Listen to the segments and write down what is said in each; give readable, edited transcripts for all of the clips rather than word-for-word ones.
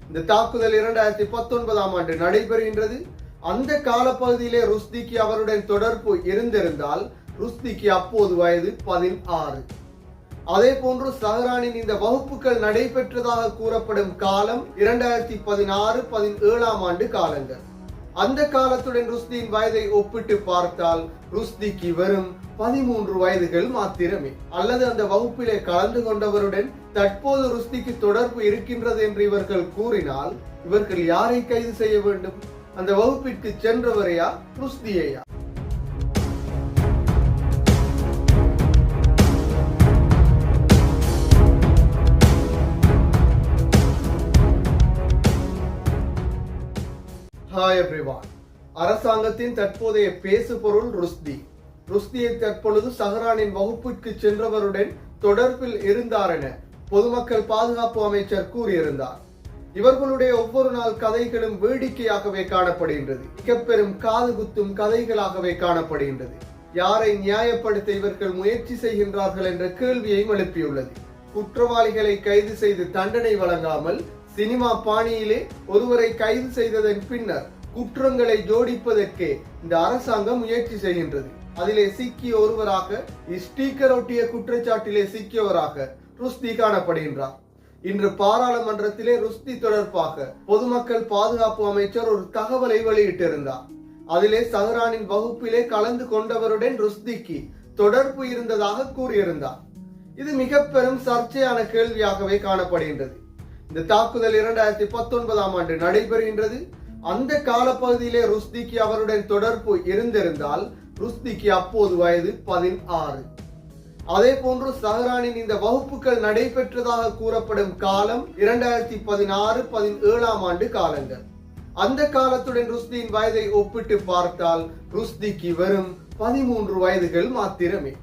இந்த தாக்குதல் 2019 ஆண்டு நடைபெறுகின்றது. அந்த காலப்பகுதியிலே ருஷ்டிக்கு அவருடன் தொடர்பு இருந்திருந்தால் ருஷ்டிக்கு அப்போது வயது 16. அதே போன்று சஹ்ரானின் இந்த வகுப்புகள் நடைபெற்றதாக கூறப்படும் காலம் 2016-17 ஆண்டு காலங்கள். அந்த காலத்துடன் ருஷ்டியின் வயதை ஒப்பிட்டு பார்த்தால் ருஷ்டிக்கு வெறும் 13 வயதுகள் மாத்திரமே. அல்லது அந்த வகுப்பிலே கலந்து கொண்டவருடன் தற்போது ருஷ்டிக்கு தொடர்பு இருக்கின்றது என்று இவர்கள் கூறினால் இவர்கள் யாரை கைது செய்ய வேண்டும்? அந்த வகுப்பிற்கு சென்றவரையா, ருஷ்டியையா? Hi everyone. அரசாங்கத்தின் தற்போதைய பேசு பொருள் ருஷ்டி. ருஷ்டியை தற்பொழுது சஹ்ரானின் வகுப்பிற்கு சென்றவருடன் தொடர்பில் இருந்தார் என பொதுமக்கள் பாதுகாப்பு அமைச்சர் கூறியிருந்தார். இவர்களுடைய ஒவ்வொரு நாள் கதைகளும் வேடிக்கையாகவே காணப்படுகின்றது. மிக பெரும் காது குத்தும் கதைகளாகவே காணப்படுகின்றது. யாரை நியாயப்படுத்த இவர்கள் முயற்சி செய்கின்றார்கள் என்ற கேள்வியையும் எழுப்பியுள்ளது. குற்றவாளிகளை கைது செய்து தண்டனை வழங்காமல் சினிமா பாணியிலே ஒருவரை கைது செய்ததன் பின்னர் குற்றங்களை ஜோடிப்பதற்கே இந்த அரசாங்கம் முயற்சி செய்கின்றது. அதிலே சிக்கிய ஒருவராக, ஸ்டீக்கர் ஒட்டிய குற்றச்சாட்டிலே சிக்கியவராக ருஷ்டி காணப்படுகின்றார். இன்று பாராளுமன்றத்திலே ருஷ்டி தொடர்பாக பொதுமக்கள் பாதுகாப்பு அமைச்சர் ஒரு தகவலை வெளியிட்டிருந்தார். அதிலே சஹ்ரானின் வகுப்பிலே கலந்து கொண்டவருடன் ருஷ்டிக்கு தொடர்பு இருந்ததாக கூறியிருந்தார். இது மிக பெரும் சர்ச்சையான கேள்வியாகவே காணப்படுகின்றது. இந்த தாக்குதல் 2019 ஆண்டு நடைபெறுகின்றது. அந்த காலப்பகுதியிலே ருஷ்டிக்கு அவருடன் தொடர்பு இருந்திருந்தால் ருஷ்டிக்கு அப்போது வயது 16. அதே போன்று சஹ்ரானின் இந்த வகுப்புகள் நடைபெற்றதாக கூறப்படும் காலம் 2016-17 ஆண்டு காலங்கள். அந்த காலத்துடன் ருஷ்டியின் வயதை ஒப்பிட்டு பார்த்தால் ருஷ்டிக்கு வெறும் 13 வயதுகள் மாத்திரமே.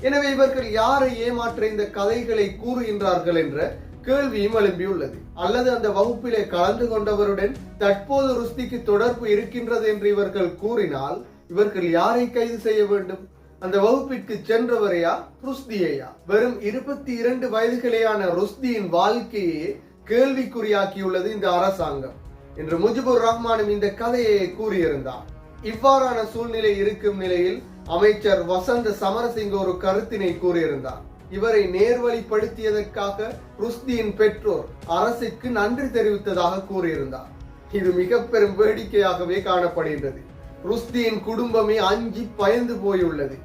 எனவே இவர்கள் யாரை ஏமாற்ற இந்த கதைகளை கூறுகின்றார்கள் என்ற கேள்வியும் எழும்பியுள்ளது. அல்லது அந்த வகுப்பிலே கலந்து கொண்டவருடன் தற்போது ருஷ்டிக்கு தொடர்பு இருக்கின்றது என்று இவர்கள் கூறினால் இவர்கள் யாரை கைது செய்ய வேண்டும்? அந்த வகுப்பிற்கு சென்றவரையா, ருஷ்டியையா? வெறும் 22 வயதுகளேயான ருஷ்டியின் வாழ்க்கையே கேள்விக்குறியாக்கியுள்ளது இந்த அரசாங்கம் என்று முஜிபுர் ரஹ்மானும் இந்த கதையை கூறியிருந்தார். இவ்வாறான சூழ்நிலை இருக்கும் நிலையில் அமைச்சர் வசந்த சமரசிங்க ஒரு கருத்தினை கூறியிருந்தார். இவரை நேர்வழிப்படுத்தியதற்காக ருஷ்டியின் பெற்றோர் அரசுக்கு நன்றி தெரிவித்ததாக கூறியிருந்தார். இது மிக பெரும் வேடிக்கையாகவே காணப்படுகின்றது. ருஷ்டியின் குடும்பமே அஞ்சி பயந்து போயுள்ளது.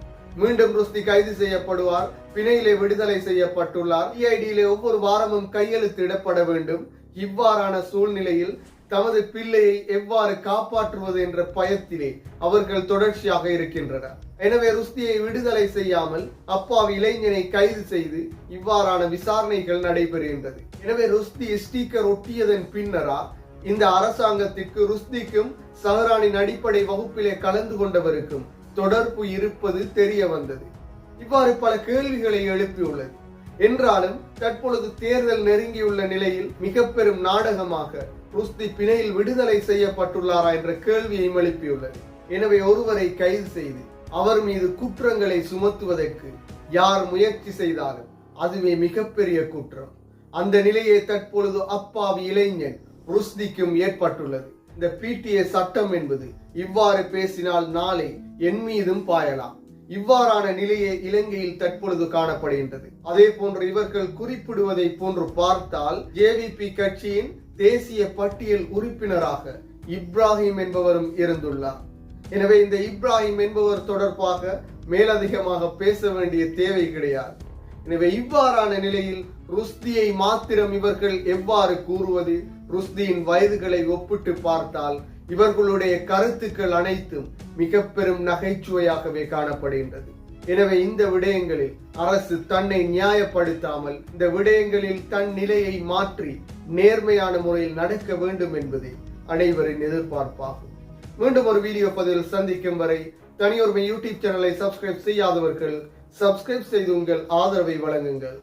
மீண்டும் ருஷ்டி கைது செய்யப்படுவார், பிணையிலே விடுதலை செய்யப்பட்டுள்ளார், சிஐடியிலே ஒவ்வொரு வாரமும் கையெழுத்திடப்பட வேண்டும். இவ்வாறான சூழ்நிலையில் தமது பிள்ளையை எவ்வாறு காப்பாற்றுவது என்ற பயத்திலே அவர்கள் தொடர்ச்சியாக இருக்கின்றனர். எனவே ருஷ்டியை விடுதலை செய்யாமல் அப்பாவி இளைஞனை கைது செய்து இவ்வாறான விசாரணைகள் நடைபெறுகின்றது. எனவே ருஷ்டி ஸ்டீக்கர் ஒட்டியதன் பின்னரா இந்த அரசாங்கத்திற்கு ருஷ்டிக்கும் சஹ்ரானின் அடிப்படை வகுப்பிலே கலந்து கொண்டவருக்கும் தொடர்பு இருப்பது தெரிய வந்தது. இவ்வாறு பல கேள்விகளை எழுப்பியுள்ளது. என்றாலும் தற்பொழுது தேர்தல் நெருங்கியுள்ள நிலையில் மிக பெரும் நாடகமாக ருஷ்டி பிணையில் விடுதலை செய்யப்பட்டுள்ளாரா என்ற கேள்வியை எழுப்பியுள்ளது. எனவே ஒருவரை கைது செய்து அவர் மீது குற்றங்களை சுமத்துவதற்கு யார் முயற்சி செய்தாலும் அதுவே மிகப்பெரிய குற்றம். அந்த நிலையை தற்பொழுது அப்பாவி இளைஞன் ருஷ்டிக்கும் ஏற்பட்டுள்ளது. இந்த பிடிஏ சட்டம் என்பது இவ்வாறு பேசினால் நாளை என் மீதும் பாயலாம். இவ்வாறான நிலையே இலங்கையில் தற்பொழுது காணப்படுகின்றது. அதே போன்று இவர்கள் குறிப்பிடுவதை போன்று பார்த்தால் ஜேவிபி கட்சியின் தேசிய பட்டியல் உறுப்பினராக இப்ராஹிம் என்பவரும் இருந்துள்ளார். எனவே இந்த இப்ராஹிம் என்பவர் தொடர்பாக மேலதிகமாக பேச வேண்டிய தேவை கிடையாது. எனவே இவ்வாறான நிலையில் ருஷ்டியை மாத்திரம் இவர்கள் எவ்வாறு கூறுவது? ருஷ்டியின் வயதுகளை ஒப்பிட்டு பார்த்தால் இவர்களுடைய கருத்துக்கள் அனைத்தும் மிக பெரும் நகைச்சுவையாகவே காணப்படுகின்றது. எனவே இந்த விடயங்களில் அரசு தன்னை நியாயப்படுத்தாமல் இந்த விடயங்களில் தன் நிலையை மாற்றி நேர்மையான முறையில் நடக்க வேண்டும் என்பதே அனைவரின் எதிர்பார்ப்பாகும். மீண்டும் ஒரு வீடியோ பதிவில் சந்திக்கும் வரை தனியொருமை யூடியூப் சேனலை சப்ஸ்கிரைப் செய்யாதவர்கள் சப்ஸ்கிரைப் செய்து உங்கள் ஆதரவை வழங்குங்கள்.